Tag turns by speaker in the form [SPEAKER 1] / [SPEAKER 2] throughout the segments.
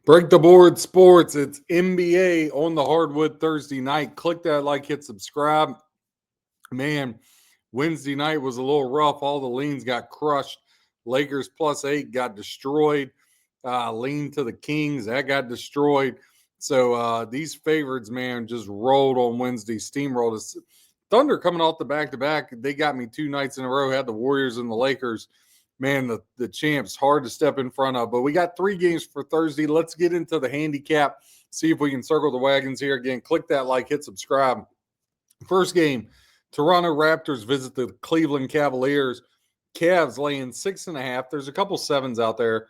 [SPEAKER 1] Break the board sports. It's NBA on the hardwood Thursday night. Click that like, hit subscribe. Man, Wednesday night was a little rough. All the leans got crushed. Lakers +8 got destroyed. Lean to the Kings, that got destroyed. So these favorites, man, just rolled on Wednesday, steamrolled us. Thunder coming off the back-to-back. They got me 2 nights in a row, had the Warriors and the Lakers. Man, the champs, hard to step in front of. But we got 3 games for Thursday. Let's get into the handicap, see if we can circle the wagons here. Again, click that like, hit subscribe. First game, Toronto Raptors visit the Cleveland Cavaliers. Cavs laying 6.5. There's a couple sevens out there,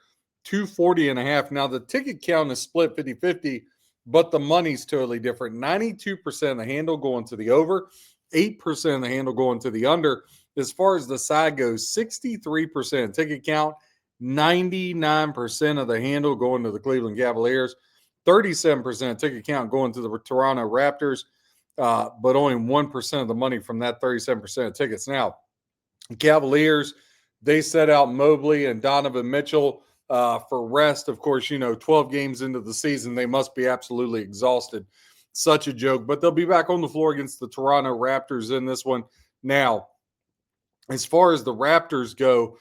[SPEAKER 1] 240.5. Now, the ticket count is split 50-50, but the money's totally different. 92% of the handle going to the over, 8% of the handle going to the under. As far as the side goes, 63% ticket count, 99% of the handle going to the Cleveland Cavaliers, 37% ticket count going to the Toronto Raptors, but only 1% of the money from that 37% of tickets. Now, Cavaliers, they set out Mobley and Donovan Mitchell for rest. Of course, 12 games into the season, they must be absolutely exhausted. Such a joke, but they'll be back on the floor against the Toronto Raptors in this one. Now, as far as the Raptors go,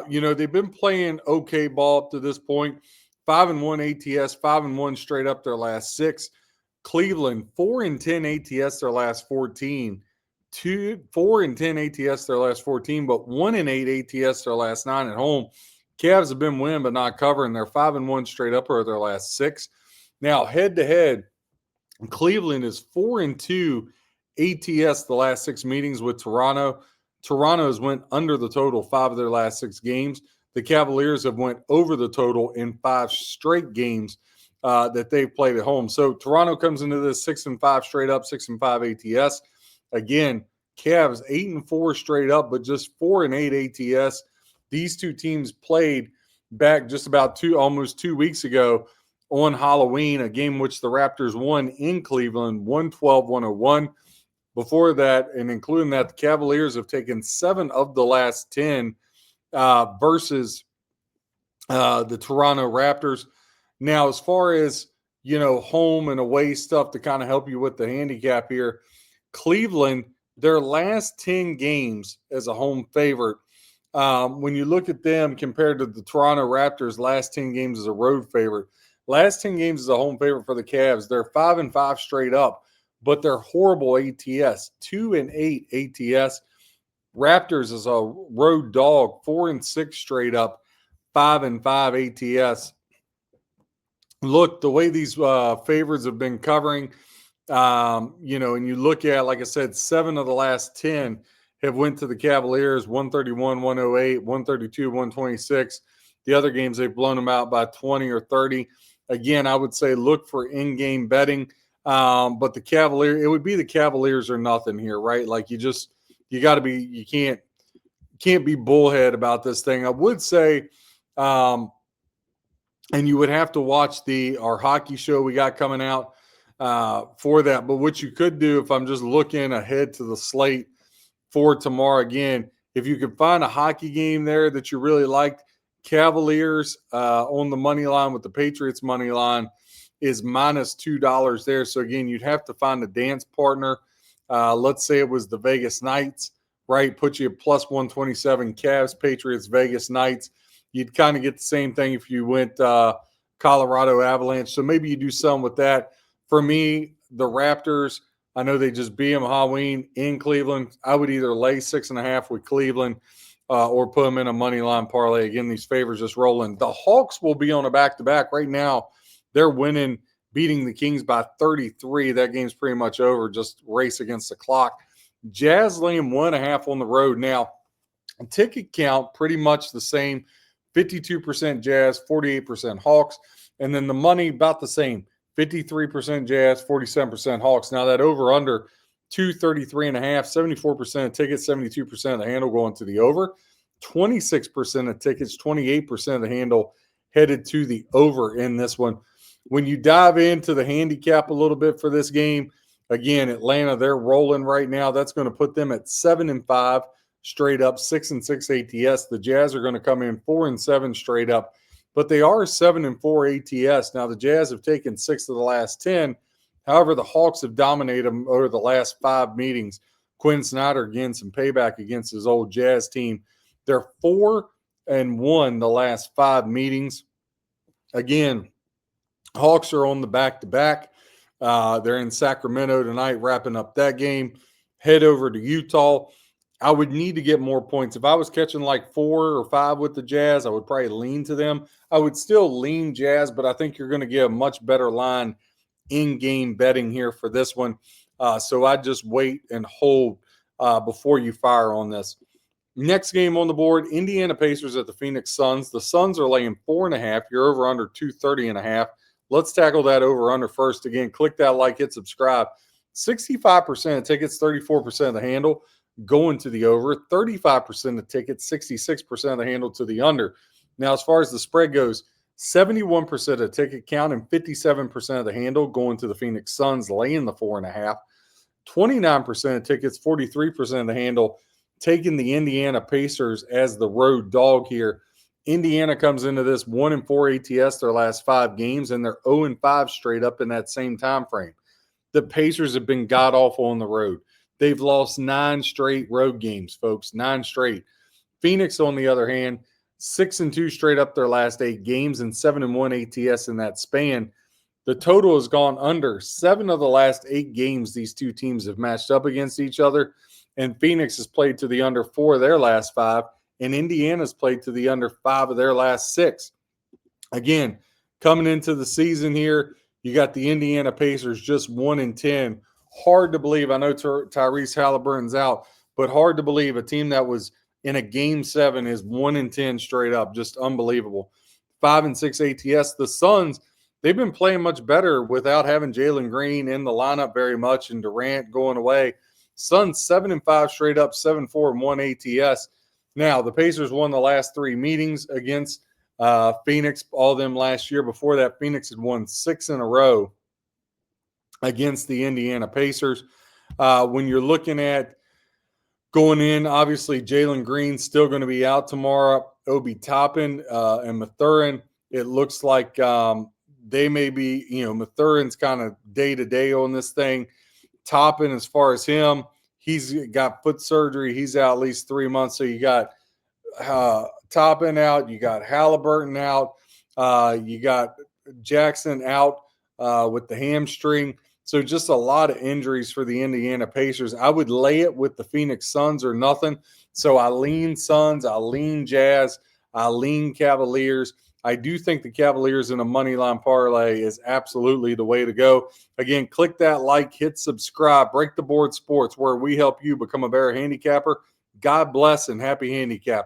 [SPEAKER 1] they've been playing okay ball up to this point. 5-1 ATS, 5-1 straight up their last 6. Cleveland, 4-10 ATS their last 14. 4-10 ATS their last 14, but 1-8 ATS their last 9 at home. Cavs have been winning but not covering. They're 5-1 straight up or their last 6. Now, head-to-head, Cleveland is 4-2 ATS the last 6 meetings with Toronto. Toronto has went under the total 5 of their last 6 games. The Cavaliers have went over the total in 5 straight games that they've played at home. So Toronto comes into this 6-5 straight up, 6-5 ATS. Again, Cavs 8-4 straight up, but just 4-8 ATS. These two teams played back just about almost 2 weeks ago on Halloween, a game which the Raptors won in Cleveland, 112-101. Before that, and including that, the Cavaliers have taken 7 of the last 10 versus the Toronto Raptors. Now, as far as, home and away stuff to kind of help you with the handicap here, Cleveland, their last 10 games as a home favorite, when you look at them compared to the Toronto Raptors' last 10 games as a road favorite, last 10 games as a home favorite for the Cavs, they're 5-5 straight up, but they're horrible ATS, 2-8 ATS. Raptors is a road dog, 4-6 straight up, 5-5 ATS. Look, the way these favorites have been covering, and you look at, like I said, 7 of the last 10 have went to the Cavaliers, 131-108, 132-126. The other games, they've blown them out by 20 or 30. Again, I would say look for in-game betting. But the Cavaliers, it would be the Cavaliers or nothing here, right? Like you got to be, you can't be bullhead about this thing. I would say, and you would have to watch our hockey show we got coming out for that. But what you could do, if I'm just looking ahead to the slate for tomorrow, again, if you could find a hockey game there that you really liked, Cavaliers on the money line with the Patriots money line is -$2 there. So again, you'd have to find a dance partner. Let's say it was the Vegas Knights, right? Put you at +127 Cavs, Patriots, Vegas Knights. You'd kind of get the same thing if you went Colorado Avalanche. So maybe you do something with that. For me, the Raptors, I know they just beat them Halloween in Cleveland. I would either lay 6.5 with Cleveland or put them in a money line parlay. Again, these favors just rolling. The Hawks will be on a back-to-back. Right now, they're winning, beating the Kings by 33. That game's pretty much over, just race against the clock. Jazz laying 1.5 on the road. Now, ticket count pretty much the same, 52% Jazz, 48% Hawks. And then the money about the same, 53% Jazz, 47% Hawks. Now that over-under, 233.5, 74% of tickets, 72% of the handle going to the over. 26% of tickets, 28% of the handle headed to the over in this one. When you dive into the handicap a little bit for this game, again, Atlanta, they're rolling right now. That's going to put them at 7-5 straight up, 6-6 ATS. The Jazz are going to come in 4-7 straight up, but they are 7-4 ATS. Now, the Jazz have taken 6 of the last 10. However, the Hawks have dominated them over the last 5 meetings. Quinn Snyder getting some payback against his old Jazz team. They're 4-1 the last 5 meetings. Again, Hawks are on the back-to-back. They're in Sacramento tonight, wrapping up that game. Head over to Utah. I would need to get more points. If I was catching like 4 or 5 with the Jazz, I would probably lean to them. I would still lean Jazz, but I think you're going to get a much better line in-game betting here for this one. So I'd just wait and hold before you fire on this. Next game on the board, Indiana Pacers at the Phoenix Suns. The Suns are laying 4.5. You're over under 230.5. Let's tackle that over under first. Again, click that like, hit subscribe. 65% of tickets, 34% of the handle going to the over. 35% of tickets, 66% of the handle to the under. Now, as far as the spread goes, 71% of the ticket count and 57% of the handle going to the Phoenix Suns, laying the 4.5. 29% of tickets, 43% of the handle, taking the Indiana Pacers as the road dog here. Indiana comes into this 1-4 ATS their last 5 games, and they're 0-5 straight up in that same time frame. The Pacers have been god-awful on the road. They've lost 9 straight road games, folks, 9 straight. Phoenix, on the other hand, 6-2 straight up their last 8 games and 7-1 ATS in that span. The total has gone under 7 of the last 8 games these two teams have matched up against each other, and Phoenix has played to the under 4 of their last 5, and Indiana's played to the under 5 of their last 6. Again, coming into the season here, you got the Indiana Pacers just 1-10. Hard to believe. I know Tyrese Halliburton's out, but hard to believe a team that was in a Game 7 is 1-10 straight up. Just unbelievable. 5-6 ATS. The Suns, they've been playing much better without having Jalen Green in the lineup very much and Durant going away. Suns 7-5 straight up, 7-4-1 ATS. Now, the Pacers won the last 3 meetings against Phoenix, all of them last year. Before that, Phoenix had won 6 in a row against the Indiana Pacers. When you're looking at going in, obviously Jalen Green's still going to be out tomorrow. Obi Toppin and Mathurin, it looks like they may be, Mathurin's kind of day-to-day on this thing. Toppin, as far as him, he's got foot surgery. He's out at least 3 months. So you got Toppin out. You got Halliburton out. You got Jackson out with the hamstring. So just a lot of injuries for the Indiana Pacers. I would lay it with the Phoenix Suns or nothing. So I lean Suns. I lean Jazz. I lean Cavaliers. I do think the Cavaliers in a money line parlay is absolutely the way to go. Again, click that like, hit subscribe, Break the Board Sports, where we help you become a better handicapper. God bless and happy handicap.